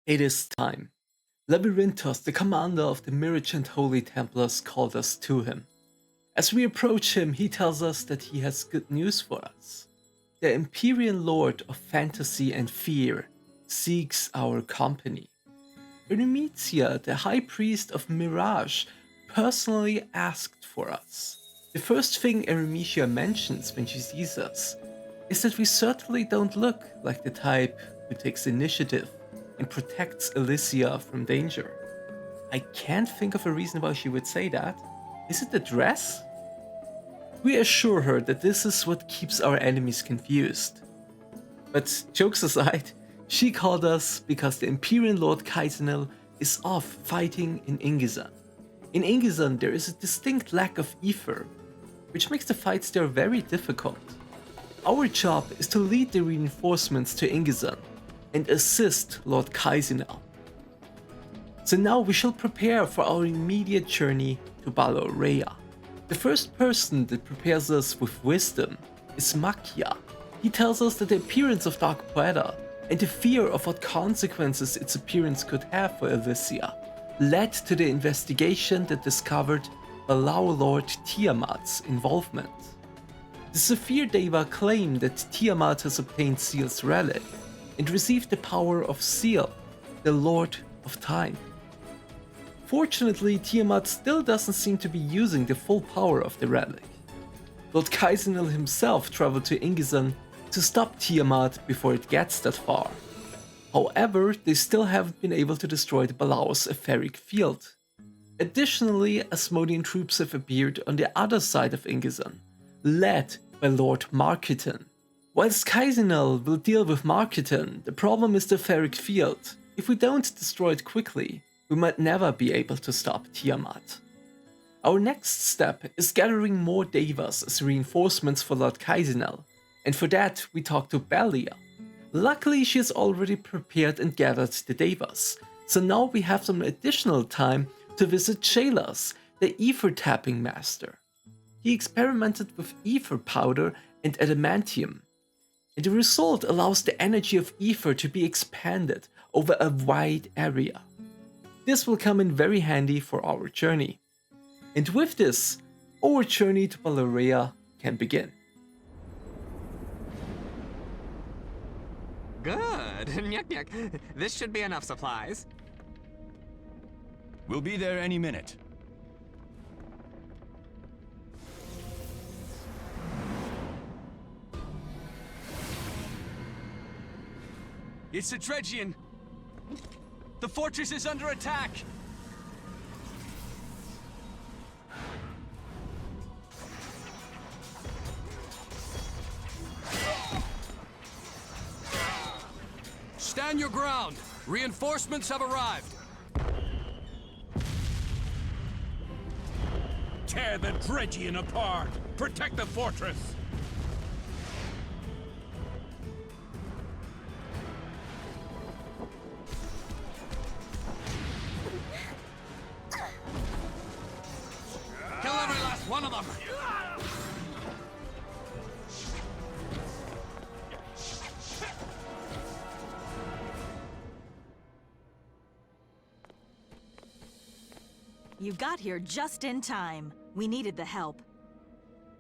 It is time. Labyrinthos, the commander of the Miragent Holy Templars, called us to him. As we approach him, he tells us that he has good news for us. The Imperial Lord of Fantasy and Fear seeks our company. Eremitia, the High Priest of Mirage, personally asked for us. The first thing Eremitia mentions when she sees us is that we certainly don't look like the type who takes initiative and protects Elysia from danger. I can't think of a reason why she would say that. Is it the dress? We assure her that this is what keeps our enemies confused. But jokes aside, she called us because the Imperial Lord Kaizenil is off fighting in Inggison. In Inggison there is a distinct lack of ether, which makes the fights there very difficult. Our job is to lead the reinforcements to Inggison and assist Lord Kaizenil. So now we shall prepare for our immediate journey to Balaurea. The first person that prepares us with wisdom is Makia. He tells us that the appearance of Dark Weather and the fear of what consequences its appearance could have for Elysia led to the investigation that discovered Balaurea Lord Tiamat's involvement. The Saphir Deva claim that Tiamat has obtained Seal's relic and received the power of Seal, the Lord of Time. Fortunately, Tiamat still doesn't seem to be using the full power of the relic. Lord Kaizenil himself traveled to Inggison to stop Tiamat before it gets that far. However, they still haven't been able to destroy the Balaurea's etheric field. Additionally, Asmodean troops have appeared on the other side of Inggison, led by Lord Marketon. Whilst Kaizenil will deal with Marketon, the problem is the etheric field. If we don't destroy it quickly, we might never be able to stop Tiamat. Our next step is gathering more Devas as reinforcements for Lord Kaizenil, and for that we talk to Balaurea. Luckily she has already prepared and gathered the Devas, so now we have some additional time to visit Chelas, the ether tapping master. He experimented with ether powder and adamantium, and the result allows the energy of ether to be expanded over a wide area. This will come in very handy for our journey. And with this, our journey to Balaurea can begin. Good. Nyuk nyuk. This should be enough supplies. We'll be there any minute. It's a Dredgion! The fortress is under attack! Stand your ground! Reinforcements have arrived! Tear the Dredgion apart! Protect the fortress! Kill every last one of them! You got here just in time. We needed the help.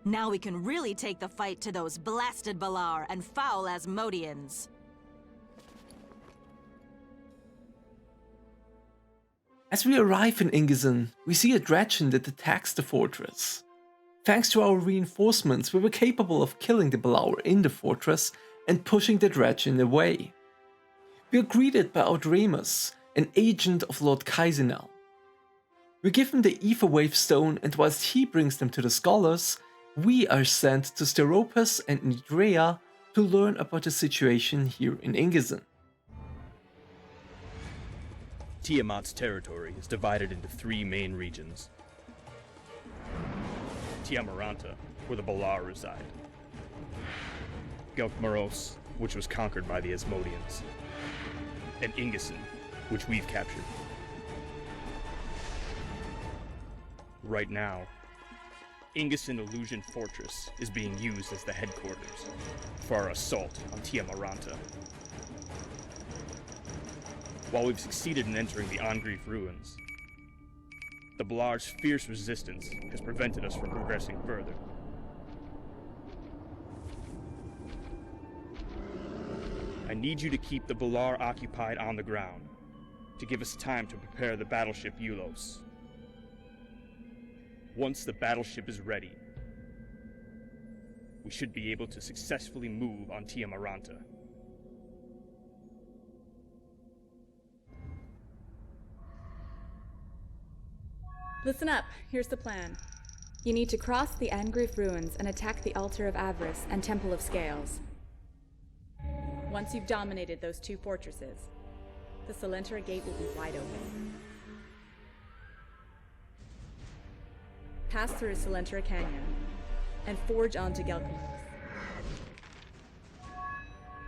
Now we can really take the fight to those blasted Balaurea and foul Asmodeans. As we arrive in Inggison, we see a Dredgion that attacks the fortress. Thanks to our reinforcements, we were capable of killing the Balaurea in the fortress and pushing the Dredgion away. We are greeted by Outremus, an agent of Lord Kaizenil. We give him the Ether Wave Stone, and whilst he brings them to the scholars, we are sent to Steropus and Nidrea to learn about the situation here in Inggison. Tiamat's territory is divided into three main regions. Tiamaranta, where the Balaurea reside. Gelkmaros, which was conquered by the Asmodeans. And Inggison, which we've captured. Right now, Inggison Illusion Fortress is being used as the headquarters for our assault on Tiamaranta. while we've succeeded in entering the Angreef ruins, the Balaure's fierce resistance has prevented us from progressing further. I need you to keep the Balaure occupied on the ground, to give us time to prepare the battleship Elyos. Once the battleship is ready, we should be able to successfully move on Tiamaranta. Listen up, here's the plan. You need to cross the Angreef ruins and attack the Altar of Avarice and Temple of Scales. Once you've dominated those two fortresses, the Salentra Gate will be wide open. Pass through Salentra Canyon and forge on to Gelkanos.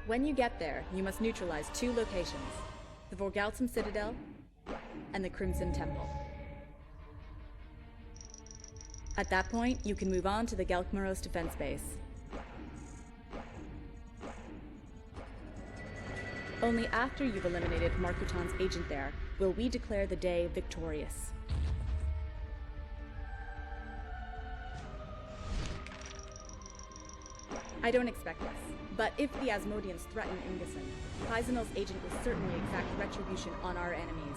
When you get there, you must neutralize two locations, the Vorgaltum Citadel and the Crimson Temple. At that point, you can move on to the Gelkmaros defense base. Only after you've eliminated Markutan's agent there will we declare the day victorious. I don't expect this, but if the Asmodeans threaten Inggison, Kaizenel's agent will certainly exact retribution on our enemies.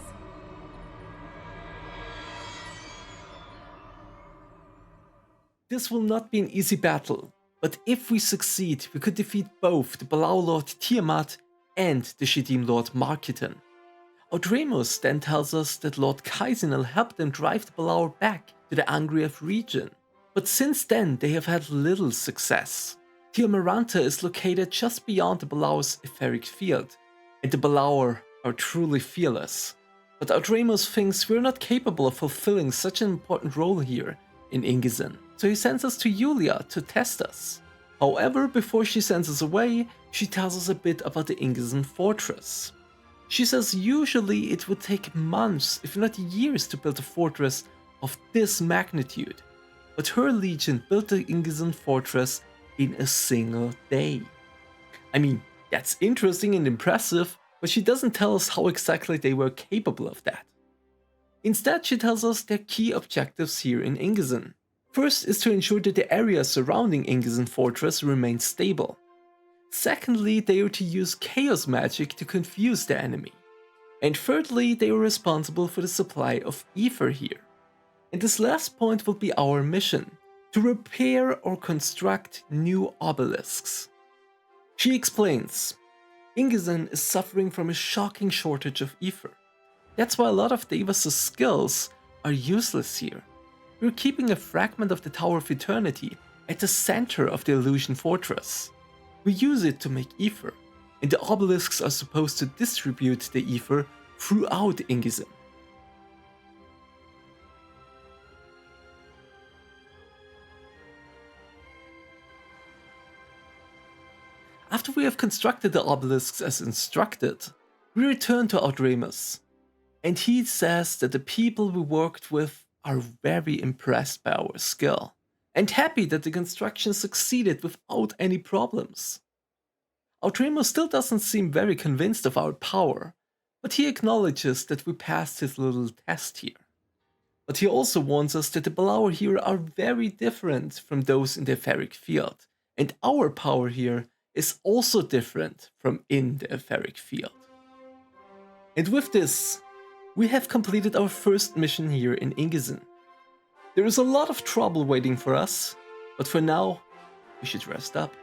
This will not be an easy battle, but if we succeed, we could defeat both the Balauer Lord Tiamat and the Shedim Lord Markutan. Audremus then tells us that Lord Kaizenel helped them drive the Balauer back to the Angreef region, but since then they have had little success. Tiamaranta is located just beyond the Balauer's etheric field, and the Balauer are truly fearless. But Audremus thinks we're not capable of fulfilling such an important role here in Inggison, so he sends us to Yulia to test us. However, before she sends us away, she tells us a bit about the Inggison fortress. She says usually it would take months, if not years, to build a fortress of this magnitude, but her legion built the Inggison fortress in a single day. I mean, that's interesting and impressive, but she doesn't tell us how exactly they were capable of that. Instead, she tells us their key objectives here in Inggison. First is to ensure that the area surrounding Inggison Fortress remains stable. Secondly, they are to use chaos magic to confuse the enemy. And thirdly, they are responsible for the supply of ether here. And this last point will be our mission, to repair or construct new obelisks. She explains, Inggison is suffering from a shocking shortage of ether. That's why a lot of Davos' skills are useless here. We're keeping a fragment of the Tower of Eternity at the center of the Illusion Fortress. We use it to make ether, and the obelisks are supposed to distribute the ether throughout Inggison. After we have constructed the obelisks as instructed, we return to Audremus, and he says that the people we worked with are very impressed by our skill, and happy that the construction succeeded without any problems. Audremus still doesn't seem very convinced of our power, but he acknowledges that we passed his little test here. But he also warns us that the Balauer here are very different from those in the etheric field, and our power here is also different from in the etheric field. And with this, we have completed our first mission here in Inggison. There is a lot of trouble waiting for us, but for now, we should rest up.